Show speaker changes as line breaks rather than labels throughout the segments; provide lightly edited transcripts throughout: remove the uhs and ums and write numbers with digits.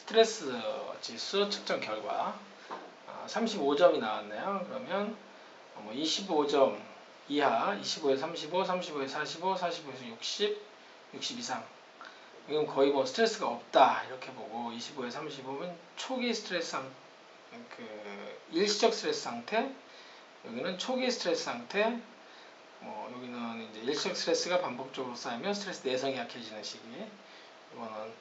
스트레스 지수 측정 결과 35점이 나왔네요. 그러면 25점 이하, 25에서 35, 35에서 45, 45에서 60, 60 이상. 이건 거의 뭐 스트레스가 없다 이렇게 보고, 25에서 35면 초기 스트레스 일시적 스트레스 상태, 여기는 초기 스트레스 상태, 여기는 이제 일시적 스트레스가 반복적으로 쌓이면 스트레스 내성이 약해지는 시기, 이거는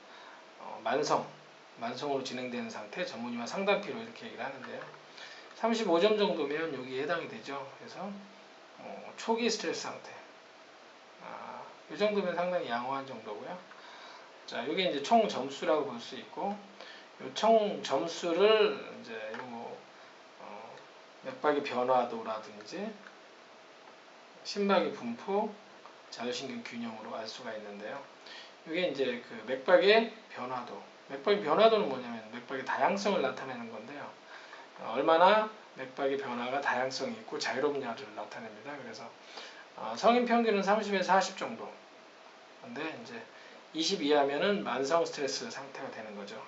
만성으로 진행되는 상태, 전문의와 상담 필요 이렇게 얘기를 하는데요. 35점 정도면 여기에 해당이 되죠. 그래서 초기 스트레스 상태, 이 정도면 상당히 양호한 정도고요. 자, 이게 이제 총 점수라고 볼 수 있고, 이 총 점수를 이제 맥박의 변화도라든지 심박의 분포, 자율신경 균형으로 알 수가 있는데요. 이게 이제 그 맥박의 변화도. 맥박의 변화도는 뭐냐면 맥박의 다양성을 나타내는 건데요. 얼마나 맥박의 변화가 다양성이 있고 자유롭냐를 나타냅니다. 그래서 성인 평균은 30에서 40 정도. 근데 이제 20 이하면은 만성 스트레스 상태가 되는 거죠.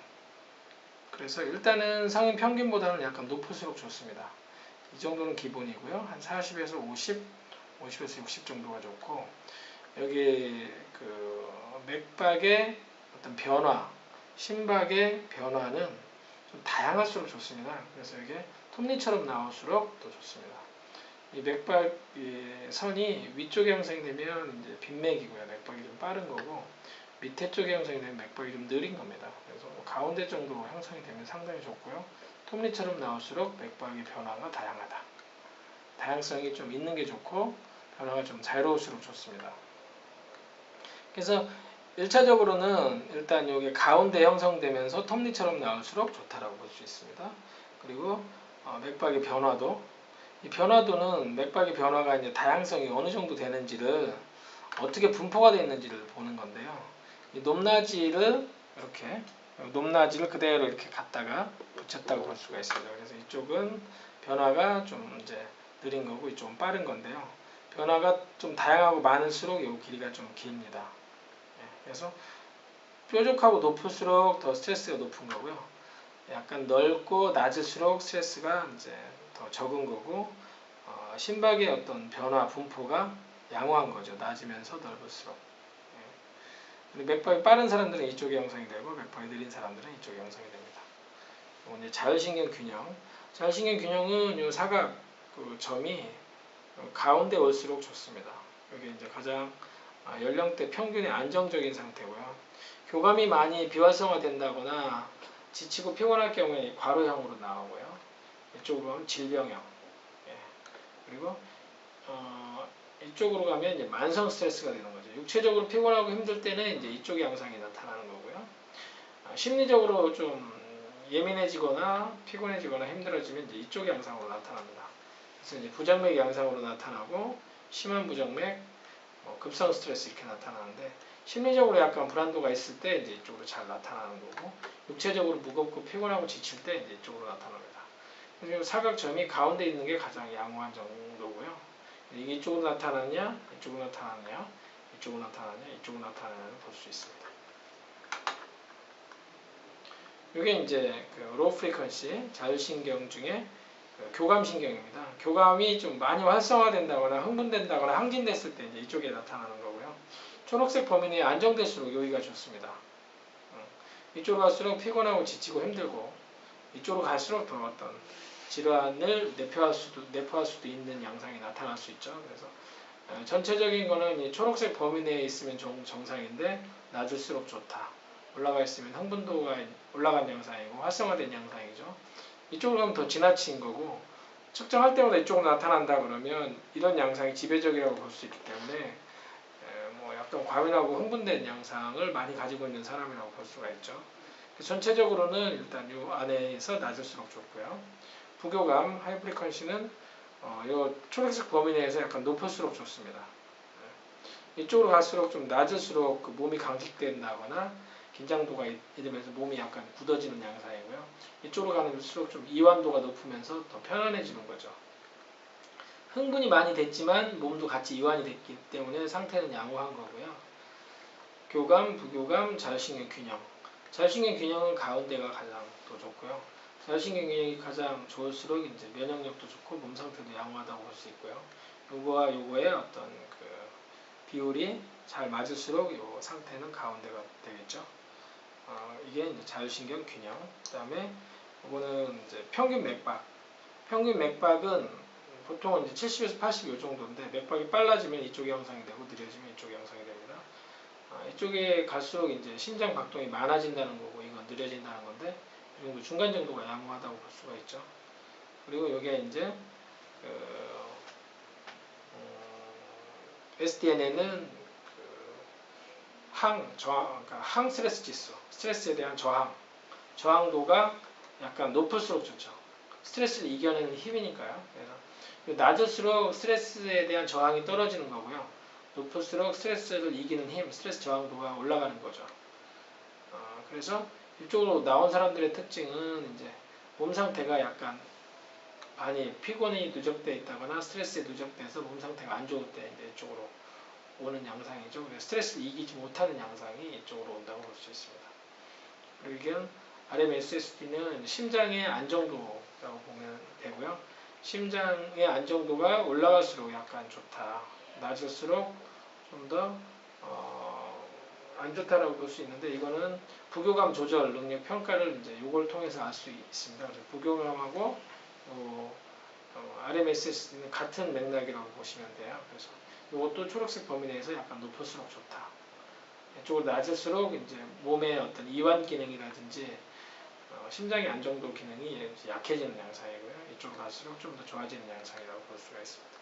그래서 일단은 성인 평균보다는 약간 높을수록 좋습니다. 이 정도는 기본이고요. 한 40에서 50, 50에서 60 정도가 좋고, 여기 그 맥박의 어떤 변화, 심박의 변화는 좀 다양할수록 좋습니다. 그래서 이게 톱니처럼 나올수록 더 좋습니다. 이 맥박 선이 위쪽에 형성이 되면 이제 빈맥이고요. 맥박이 좀 빠른 거고, 밑에 쪽에 형성이 되면 맥박이 좀 느린 겁니다. 그래서 가운데 정도 형성이 되면 상당히 좋고요. 톱니처럼 나올수록 맥박의 변화가 다양하다. 다양성이 좀 있는 게 좋고 변화가 좀 자유로울수록 좋습니다. 그래서 1차적으로는 일단 여기 가운데 형성되면서 톱니처럼 나올수록 좋다라고 볼 수 있습니다. 그리고 맥박의 변화도, 이 변화도는 맥박의 변화가 이제 다양성이 어느 정도 되는지를, 어떻게 분포가 되어 있는지를 보는 건데요. 이 높낮이를 이렇게, 높낮이를 그대로 이렇게 갖다가 붙였다고 볼 수가 있습니다. 그래서 이쪽은 변화가 좀 이제 느린 거고 이쪽은 빠른 건데요. 변화가 좀 다양하고 많을수록 이 길이가 좀 깁니다. 그래서 뾰족하고 높을수록 더 스트레스가 높은 거고요. 약간 넓고 낮을수록 스트레스가 이제 더 적은 거고, 심박의 어떤 변화 분포가 양호한 거죠. 낮으면서 넓을수록. 맥박이 빠른 사람들은 이쪽에 형성이 되고, 맥박이 느린 사람들은 이쪽에 형성이 됩니다. 이제 자율신경 균형. 자율신경 균형은 이 사각 점이 가운데 올수록 좋습니다. 여기 이제 가장 연령대 평균의 안정적인 상태고요. 교감이 많이 비활성화 된다거나 지치고 피곤할 경우에 괄호형으로 나오고요. 이쪽으로 가면 질병형. 그리고 이쪽으로 가면 이제 만성 스트레스가 되는 거죠. 육체적으로 피곤하고 힘들 때는 이제 이쪽의 양상이 나타나는 거고요. 심리적으로 좀 예민해지거나 피곤해지거나 힘들어지면 이제 이쪽의 양상으로 나타납니다. 그래서 이제 부정맥 양상으로 나타나고, 심한 부정맥, 급성 스트레스 이렇게 나타나는데, 심리적으로 약간 불안도가 있을 때 이제 이쪽으로 잘 나타나는 거고, 육체적으로 무겁고 피곤하고 지칠 때 이제 이쪽으로 나타납니다. 그래서 사각점이 가운데 있는 게 가장 양호한 정도고요. 이게 이쪽으로 나타나냐, 이쪽으로 나타나냐, 이쪽으로 나타나냐, 이쪽으로 나타나냐를 볼 수 있습니다. 이게 이제 로우 프리퀀시 자율신경 중에 교감신경입니다. 교감이 좀 많이 활성화된다거나 흥분된다거나 항진됐을 때 이제 이쪽에 나타나는 거고요. 초록색 범위 내에 안정될수록 여기가 좋습니다. 이쪽으로 갈수록 피곤하고 지치고 힘들고, 이쪽으로 갈수록 더 어떤 질환을 내포할 수도 있는 양상이 나타날 수 있죠. 그래서 전체적인 거는 이 초록색 범위 내에 있으면 정상인데 낮을수록 좋다. 올라가 있으면 흥분도가 올라간 양상이고 활성화된 양상이죠. 이쪽으로 가면 더 지나친 거고, 측정할 때마다 이쪽으로 나타난다 그러면 이런 양상이 지배적이라고 볼 수 있기 때문에 약간 과민하고 흥분된 양상을 많이 가지고 있는 사람이라고 볼 수가 있죠. 전체적으로는 일단 이 안에서 낮을수록 좋고요. 부교감, 하이 프리퀀시는 이 초록색 범위 내에서 약간 높을수록 좋습니다. 이쪽으로 갈수록 좀 낮을수록 그 몸이 강직된다거나 긴장도가 이러면서 몸이 약간 굳어지는 양상이고요. 이쪽으로 갈수록 좀 이완도가 높으면서 더 편안해지는 거죠. 흥분이 많이 됐지만 몸도 같이 이완이 됐기 때문에 상태는 양호한 거고요. 교감, 부교감, 자율신경 균형. 자율신경 균형은 가운데가 가장 더 좋고요. 자율신경 균형이 가장 좋을수록 이제 면역력도 좋고 몸 상태도 양호하다고 볼 수 있고요. 요거와 요거의 어떤 그 비율이 잘 맞을수록 요 상태는 가운데가 되겠죠. 이게 이제 자율신경 균형. 그다음에 이거는 이제 평균 맥박. 평균 맥박은 보통은 이제 70에서 80 요 정도인데 맥박이 빨라지면 이쪽이 형성이 되고 느려지면 이쪽이 형성이 됩니다. 이쪽에 갈수록 이제 심장 박동이 많아진다는 거고 이건 느려진다는 건데 이 정도 중간 정도가 양호하다고 볼 수가 있죠. 그리고 이게 이제 그 SDN에는 그러니까 항스트레스 지수, 스트레스에 대한 저항도가 약간 높을수록 좋죠. 스트레스를 이겨내는 힘이니까요. 그래서 낮을수록 스트레스에 대한 저항이 떨어지는 거고요. 높을수록 스트레스를 이기는 힘, 스트레스 저항도가 올라가는 거죠. 그래서 이쪽으로 나온 사람들의 특징은 이제 몸 상태가 약간 많이 피곤이 누적되어 있다거나 스트레스에 누적돼서 몸 상태가 안 좋을 때 이제 이쪽으로 오는 양상이죠. 그래서 스트레스를 이기지 못하는 양상이 이쪽으로 온다고 볼 수 있습니다. 그리고 이건 RMSSD는 심장의 안정도라고 보면 되고요. 심장의 안정도가 올라갈수록 약간 좋다. 낮을수록 좀 더 안 좋다라고 볼 수 있는데 이거는 부교감 조절 능력 평가를 이제 이걸 통해서 알 수 있습니다. 그래서 부교감하고 RMSSD는 같은 맥락이라고 보시면 돼요. 그래서 이것도 초록색 범위 내에서 약간 높을수록 좋다. 이쪽으로 낮을수록 이제 몸의 어떤 이완 기능이라든지 심장의 안정도 기능이 약해지는 양상이고요. 이쪽으로 갈수록 좀 더 좋아지는 양상이라고 볼 수가 있습니다.